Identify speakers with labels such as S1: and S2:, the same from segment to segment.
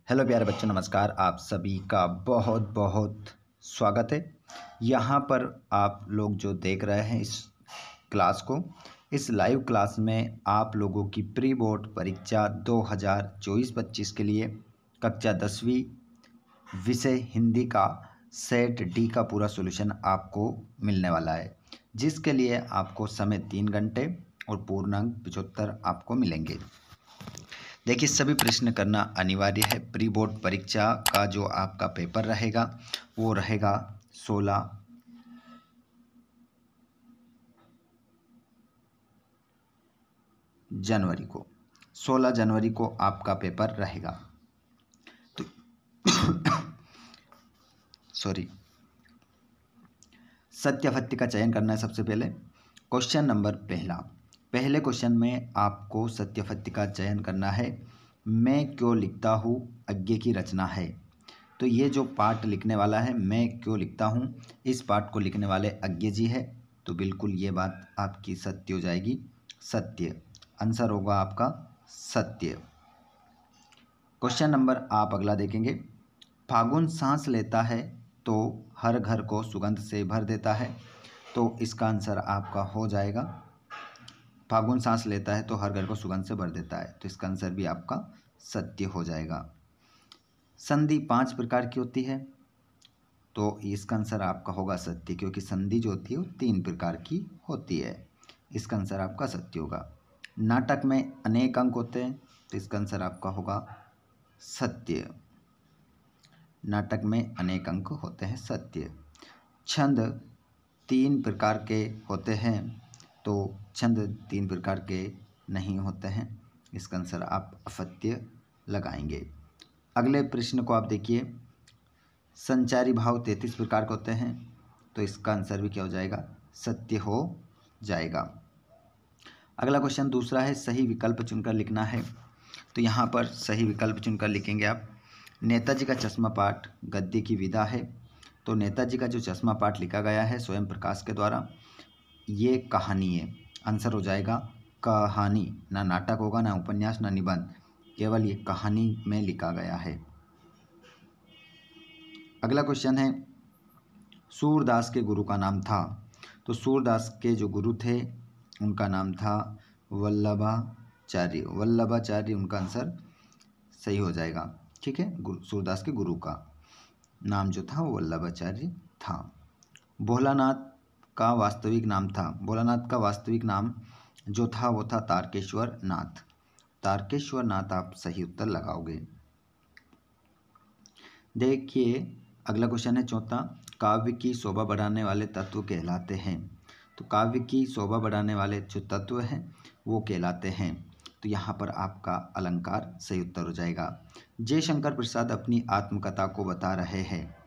S1: Hello प्यारे बच्चों, नमस्कार। आप सभी का बहुत बहुत स्वागत है। यहाँ पर आप लोग जो देख रहे हैं इस क्लास को, इस लाइव क्लास में आप लोगों की प्री बोर्ड परीक्षा 2024-25 के लिए कक्षा 10वीं विषय हिंदी का सेट डी का पूरा सॉल्यूशन आपको मिलने वाला है, जिसके लिए आपको समय 3 घंटे और पूर्णांक 75 आपको मिलेंगे। देखिए, सभी प्रश्न करना अनिवार्य है। प्री बोर्ड परीक्षा का जो आपका पेपर रहेगा वो रहेगा 16 जनवरी को। 16 जनवरी को आपका पेपर रहेगा। तो सॉरी, सत्य-फत्य का चयन करना है। सबसे पहले क्वेश्चन नंबर पहले क्वेश्चन में आपको सत्य-फत्य का चयन करना है। मैं क्यों लिखता हूँ अज्ञे की रचना है। तो ये जो पाठ लिखने वाला है, मैं क्यों लिखता हूँ, इस पाठ को लिखने वाले अज्ञे जी है। तो बिल्कुल ये बात आपकी सत्य हो जाएगी। सत्य आंसर होगा आपका सत्य। क्वेश्चन नंबर आप अगला देखेंगे। फागुन सांस लेता है तो हर घर को सुगंध से भर देता है। तो इसका आंसर आपका हो जाएगा, फागुन सांस लेता है तो हर घर को सुगंध से भर देता है। तो इसका आंसर भी आपका सत्य हो जाएगा। संधि 5 प्रकार की होती है, तो इसका आंसर आपका होगा सत्य, क्योंकि संधि जो होती है वो 3 प्रकार की होती है। इसका आंसर आपका सत्य होगा। नाटक में अनेक अंक होते हैं, तो इसका आंसर आपका होगा सत्य। नाटक में अनेक अंक होते हैं, सत्य। छंद 3 प्रकार के होते हैं, तो छंद 3 प्रकार के नहीं होते हैं। इसका आंसर आप असत्य लगाएंगे। अगले प्रश्न को आप देखिए। संचारी भाव 33 प्रकार के होते हैं, तो इसका आंसर भी क्या हो जाएगा, सत्य हो जाएगा। अगला क्वेश्चन दूसरा है, सही विकल्प चुनकर लिखना है। तो यहाँ पर सही विकल्प चुनकर लिखेंगे आप। नेताजी का चश्मा पाठ गद्य की विधा है। तो नेताजी का जो चश्मा पाठ लिखा गया है स्वयं प्रकाश के द्वारा, ये कहानी है। आंसर हो जाएगा कहानी। ना नाटक होगा, ना उपन्यास, ना निबंध, केवल ये कहानी में लिखा गया है। अगला क्वेश्चन है, सूरदास के गुरु का नाम था। तो सूरदास के जो गुरु थे उनका नाम था वल्लभाचार्य। वल्लभाचार्य उनका आंसर सही हो जाएगा। ठीक है, सूरदास के गुरु का नाम जो था वो वल्लभाचार्य था। भोलानाथ का वास्तविक नाम था। भोलानाथ का वास्तविक नाम जो था वो था तारकेश्वर नाथ। तारकेश्वर नाथ आप सही उत्तर लगाओगे। देखिए, अगला क्वेश्चन है चौथा, काव्य की शोभा बढ़ाने वाले तत्व कहलाते हैं। तो काव्य की शोभा बढ़ाने वाले जो तत्व हैं वो कहलाते हैं। तो यहाँ पर आपका अलंकार सही उत्तर हो जाएगा। जयशंकर प्रसाद अपनी आत्मकथा को बता रहे हैं।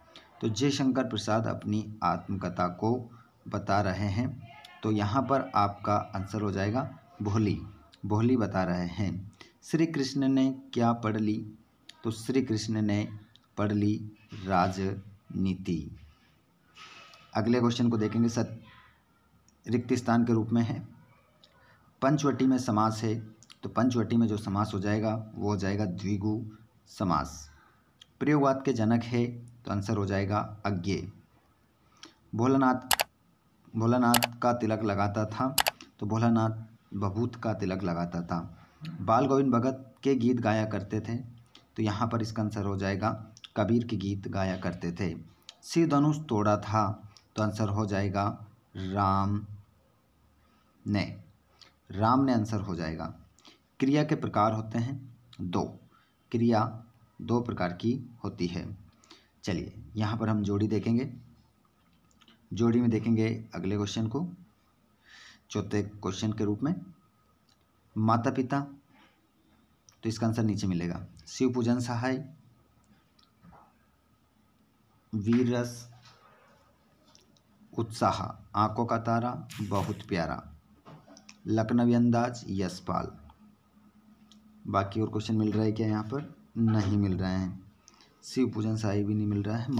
S1: तो जयशंकर प्रसाद अपनी आत्मकथा को बता रहे हैं, तो यहाँ पर आपका आंसर हो जाएगा भोली। भोली बता रहे हैं। श्री कृष्ण ने क्या पढ़ ली। तो श्री कृष्ण ने पढ़ ली राजनीति। अगले क्वेश्चन को देखेंगे। रिक्त स्थान के रूप में है। पंचवटी में समास है, तो पंचवटी में जो समास हो जाएगा वो हो जाएगा द्विगु समास। प्रयोगवाद के जनक है, तो आंसर हो जाएगा अज्ञे। भोलानाथ का तिलक लगाता था। तो भोलानाथ भभूत का तिलक लगाता था। बाल गोविंद भगत के गीत गाया करते थे। तो यहाँ पर इसका आंसर हो जाएगा कबीर के गीत गाया करते थे। शिव धनुष तोड़ा था, तो आंसर हो जाएगा राम ने आंसर हो जाएगा। क्रिया के प्रकार होते हैं 2। क्रिया 2 प्रकार की होती है। चलिए, यहाँ पर हम जोड़ी देखेंगे। जोड़ी में देखेंगे अगले क्वेश्चन को चौथे क्वेश्चन के रूप में। माता पिता, तो इसका आंसर नीचे मिलेगा। शिव पूजन सहाय, वीर रस, उत्साह, आंखों का तारा, बहुत प्यारा, लखनवी अंदाज, यशपाल। बाकी और क्वेश्चन मिल रहा है क्या यहाँ पर? नहीं मिल रहे हैं। शिव पूजन सहाय भी नहीं मिल रहा है।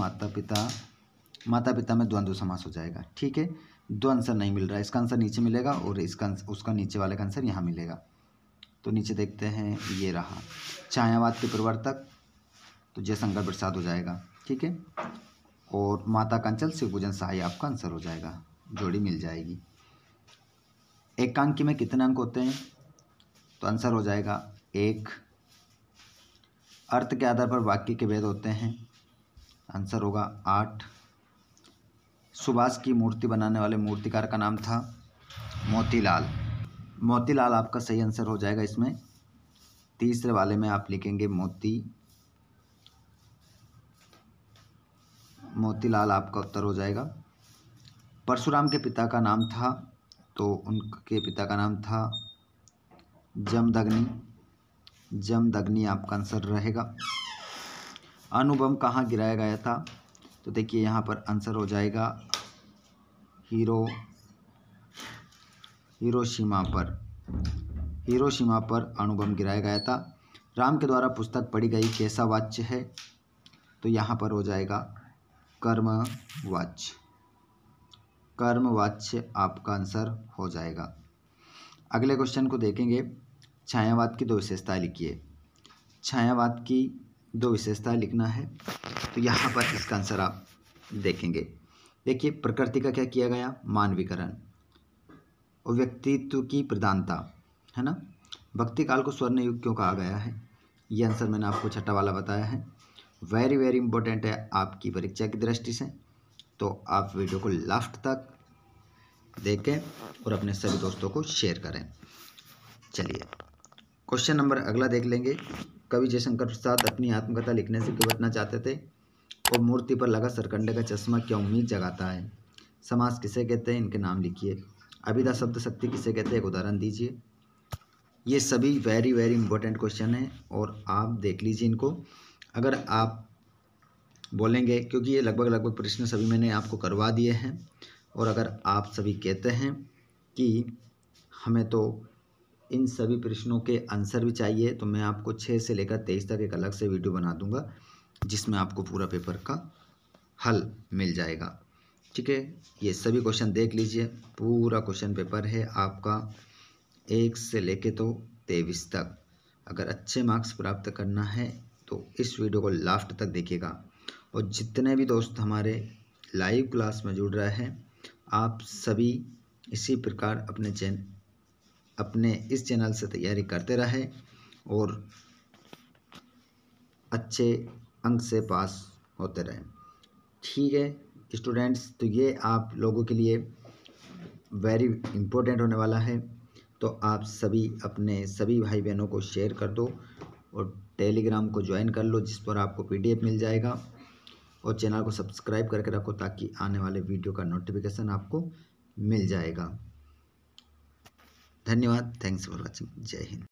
S1: माता पिता में द्वंद्व समास हो जाएगा। ठीक है, दो आंसर नहीं मिल रहा है। इसका आंसर नीचे मिलेगा और उसका नीचे वाले का आंसर यहाँ मिलेगा। तो नीचे देखते हैं, ये रहा। छायावाद के प्रवर्तक तो जयशंकर प्रसाद हो जाएगा। ठीक है, और माता कंचल शिवपूजन सहाय आपका आंसर हो जाएगा, जोड़ी मिल जाएगी। एकांकी में कितने अंक होते हैं? तो आंसर हो जाएगा 1। अर्थ के आधार पर वाक्य के भेद होते हैं, आंसर होगा 8। सुभाष की मूर्ति बनाने वाले मूर्तिकार का नाम था मोतीलाल। मोतीलाल आपका सही आंसर हो जाएगा इसमें। तीसरे वाले में आप लिखेंगे मोतीलाल आपका उत्तर हो जाएगा। परशुराम के पिता का नाम था, तो उनके पिता का नाम था जमदग्नि आपका आंसर रहेगा। अणुबम कहाँ गिराया गया था? तो देखिए यहाँ पर आंसर हो जाएगा हिरोशिमा पर अणुबम गिराया गया था। राम के द्वारा पुस्तक पढ़ी गई कैसा वाच्य है? तो यहाँ पर हो जाएगा कर्मवाच्य आपका आंसर हो जाएगा। अगले क्वेश्चन को देखेंगे। छायावाद की 2 विशेषताएं लिखिए। छायावाद की 2 विशेषताएं लिखना है, तो यहाँ पर इसका आंसर आप देखेंगे। देखिए, प्रकृति का क्या किया गया? मानवीकरण और व्यक्तित्व की प्रधानता, है ना। भक्ति काल को स्वर्ण युग क्यों कहा गया है? ये आंसर मैंने आपको छठा वाला बताया है। वेरी वेरी इंपॉर्टेंट है आपकी परीक्षा की दृष्टि से, तो आप वीडियो को लास्ट तक देखें और अपने सभी दोस्तों को शेयर करें। चलिए क्वेश्चन नंबर अगला देख लेंगे। कवि जयशंकर प्रसाद अपनी आत्मकथा लिखने से क्यों बचना चाहते थे? और मूर्ति पर लगा सरकंडे का चश्मा क्या उम्मीद जगाता है? समास किसे कहते हैं? इनके नाम लिखिए। अभिधा शब्द शक्ति किसे कहते हैं? एक उदाहरण दीजिए। ये सभी वेरी वेरी इंपॉर्टेंट क्वेश्चन हैं और आप देख लीजिए इनको। अगर आप बोलेंगे, क्योंकि ये लगभग प्रश्न सभी मैंने आपको करवा दिए हैं, और अगर आप सभी कहते हैं कि हमें तो इन सभी प्रश्नों के आंसर भी चाहिए, तो मैं आपको 6 से लेकर 23 तक एक अलग से वीडियो बना दूंगा, जिसमें आपको पूरा पेपर का हल मिल जाएगा। ठीक है, ये सभी क्वेश्चन देख लीजिए। पूरा क्वेश्चन पेपर है आपका 1 से लेके तो 23 तक। अगर अच्छे मार्क्स प्राप्त करना है तो इस वीडियो को लास्ट तक देखिएगा। और जितने भी दोस्त हमारे लाइव क्लास में जुड़ रहे हैं, आप सभी इसी प्रकार अपने इस चैनल से तैयारी करते रहें और अच्छे अंक से पास होते रहें। ठीक है स्टूडेंट्स, तो ये आप लोगों के लिए वेरी इम्पोर्टेंट होने वाला है, तो आप सभी अपने सभी भाई बहनों को शेयर कर दो और टेलीग्राम को ज्वाइन कर लो, जिस पर आपको PDF मिल जाएगा, और चैनल को सब्सक्राइब करके रखो ताकि आने वाले वीडियो का नोटिफिकेशन आपको मिल जाएगा। धन्यवाद। Thanks for watching. जय हिंद।